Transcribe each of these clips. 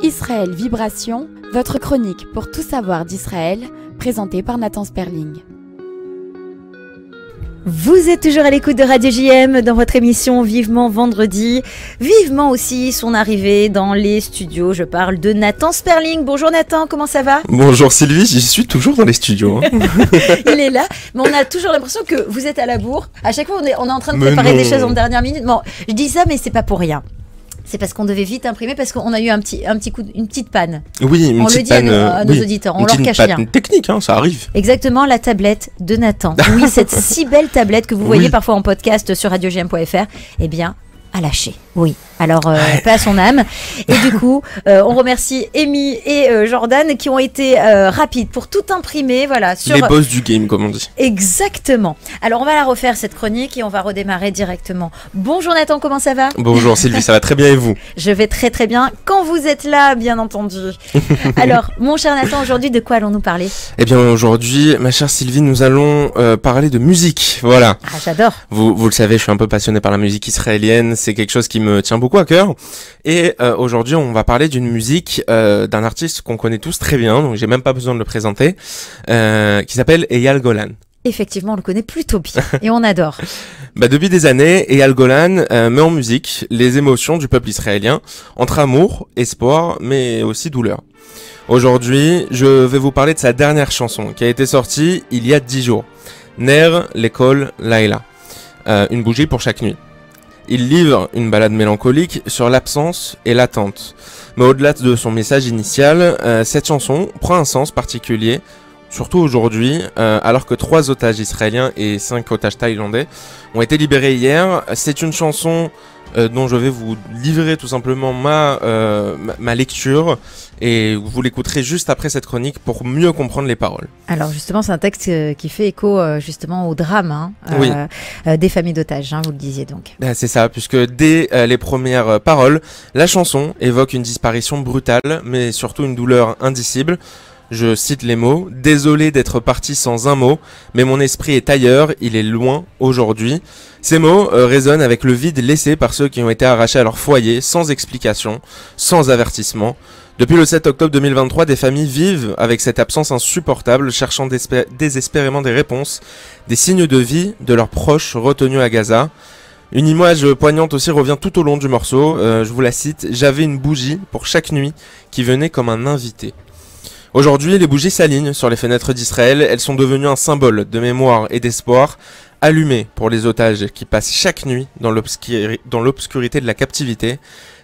Israël Vibration, votre chronique pour tout savoir d'Israël, présentée par Nathan Sperling. Vous êtes toujours à l'écoute de Radio JM dans votre émission Vivement Vendredi. Vivement aussi son arrivée dans les studios. Je parle de Nathan Sperling. Bonjour Nathan, comment ça va ? Bonjour Sylvie, j'y suis toujours dans les studios. Il est là, mais on a toujours l'impression que vous êtes à la bourre. À chaque fois, on est en train de préparer des choses en dernière minute. Bon, je dis ça, mais c'est pas pour rien. C'est parce qu'on devait vite imprimer, parce qu'on a eu une petite panne. Oui, une petite panne. On le dit à nos auditeurs, on leur cache rien. Une technique, hein, ça arrive. Exactement, la tablette de Nathan. Oui, cette si belle tablette que vous voyez parfois en podcast sur radiogm.fr, eh bien, a lâché. Oui, alors paix à son âme. Et du coup, on remercie Amy et Jordan qui ont été rapides pour tout imprimer. Voilà, sur... Les boss du game, comme on dit. Exactement. Alors, on va la refaire cette chronique et on va redémarrer directement. Bonjour Nathan, comment ça va ? Bonjour Sylvie, ça va très bien et vous ? Je vais très très bien, quand vous êtes là, bien entendu. Alors, mon cher Nathan, aujourd'hui, de quoi allons-nous parler ? Eh bien, aujourd'hui, ma chère Sylvie, nous allons parler de musique. Voilà. Ah, j'adore. Vous le savez, je suis un peu passionné par la musique israélienne. C'est quelque chose qui me tient beaucoup à cœur. Et aujourd'hui, on va parler d'une musique d'un artiste qu'on connaît tous très bien, donc j'ai même pas besoin de le présenter, qui s'appelle Eyal Golan. Effectivement, on le connaît plutôt bien et on adore. Depuis des années, Eyal Golan met en musique les émotions du peuple israélien, entre amour, espoir, mais aussi douleur. Aujourd'hui, je vais vous parler de sa dernière chanson, qui a été sortie il y a 10 jours. Ner Lekol Laila. Une bougie pour chaque nuit. Il livre une ballade mélancolique sur l'absence et l'attente. Mais au-delà de son message initial, cette chanson prend un sens particulier, surtout aujourd'hui, alors que 3 otages israéliens et 5 otages thaïlandais ont été libérés hier. C'est une chanson dont je vais vous livrer tout simplement ma lecture, et vous l'écouterez juste après cette chronique pour mieux comprendre les paroles. Alors justement, c'est un texte qui fait écho justement au drame des familles d'otages, vous le disiez donc. C'est ça, puisque dès les premières paroles, la chanson évoque une disparition brutale, mais surtout une douleur indicible. Je cite les mots: « Désolé d'être parti sans un mot, mais mon esprit est ailleurs, il est loin aujourd'hui. » Ces mots résonnent avec le vide laissé par ceux qui ont été arrachés à leur foyer, sans explication, sans avertissement. Depuis le 7 octobre 2023, des familles vivent avec cette absence insupportable, cherchant désespérément des réponses, des signes de vie de leurs proches retenus à Gaza. Une image poignante aussi revient tout au long du morceau, je vous la cite: « J'avais une bougie pour chaque nuit qui venait comme un invité. » Aujourd'hui, les bougies s'alignent sur les fenêtres d'Israël. Elles sont devenues un symbole de mémoire et d'espoir, allumées pour les otages qui passent chaque nuit dans l'obscurité de la captivité.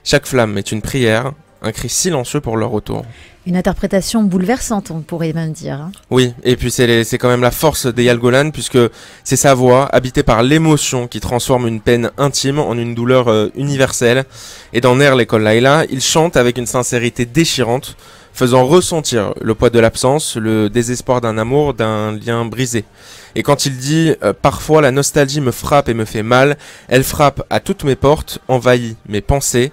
Chaque flamme est une prière, un cri silencieux pour leur retour. Une interprétation bouleversante, on pourrait même dire. Oui, et puis c'est quand même la force d'Eyal Golan, puisque c'est sa voix, habitée par l'émotion, qui transforme une peine intime en une douleur universelle. Et dans Ner Lekol Laila, il chante avec une sincérité déchirante, faisant ressentir le poids de l'absence, le désespoir d'un amour, d'un lien brisé. Et quand il dit « Parfois la nostalgie me frappe et me fait mal, elle frappe à toutes mes portes, envahit mes pensées »,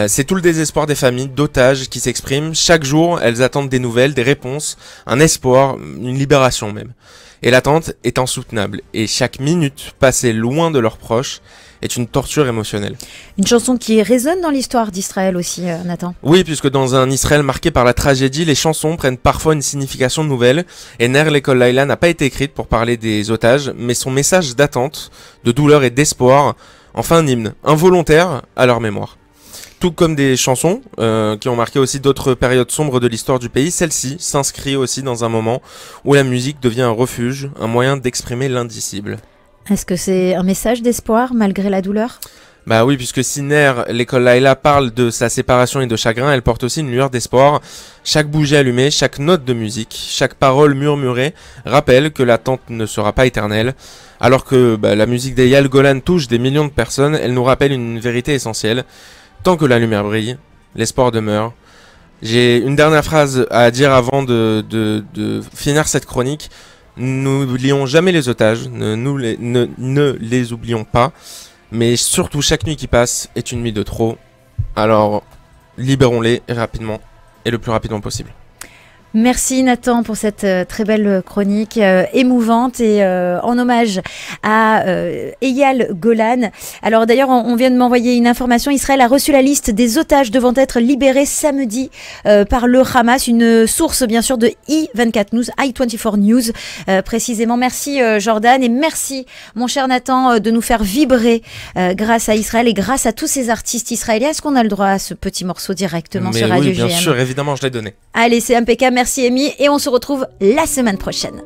c'est tout le désespoir des familles d'otages qui s'expriment. Chaque jour, elles attendent des nouvelles, des réponses, un espoir, une libération même. Et l'attente est insoutenable. Et chaque minute passée loin de leurs proches est une torture émotionnelle. Une chanson qui résonne dans l'histoire d'Israël aussi, Nathan. Oui, puisque dans un Israël marqué par la tragédie, les chansons prennent parfois une signification nouvelle. Et Ner Lekol Laila n'a pas été écrite pour parler des otages, mais son message d'attente, de douleur et d'espoir en fait un hymne involontaire à leur mémoire. Tout comme des chansons qui ont marqué aussi d'autres périodes sombres de l'histoire du pays, celle-ci s'inscrit aussi dans un moment où la musique devient un refuge, un moyen d'exprimer l'indicible. Est-ce que c'est un message d'espoir malgré la douleur ? Oui, puisque si Ner Lekol Laila parle de sa séparation et de chagrin, elle porte aussi une lueur d'espoir. Chaque bougie allumée, chaque note de musique, chaque parole murmurée rappelle que l'attente ne sera pas éternelle. Alors que la musique d'Eyal Golan touche des millions de personnes, elle nous rappelle une vérité essentielle. Tant que la lumière brille, l'espoir demeure. J'ai une dernière phrase à dire avant de finir cette chronique. N'oublions jamais les otages, ne les oublions pas. Mais surtout, chaque nuit qui passe est une nuit de trop. Alors, libérons-les rapidement et le plus rapidement possible. Merci Nathan pour cette très belle chronique émouvante et en hommage à Eyal Golan. Alors d'ailleurs, on vient de m'envoyer une information. Israël a reçu la liste des otages devant être libérés samedi par le Hamas. Une source bien sûr de I24 News, I24 News précisément. Merci Jordan et merci mon cher Nathan de nous faire vibrer grâce à Israël et grâce à tous ces artistes israéliens. Est-ce qu'on a le droit à ce petit morceau directement sur Radio oui, bien GM? sûr, évidemment, je l'ai donné. Allez, c'est impeccable. Merci Amy et on se retrouve la semaine prochaine.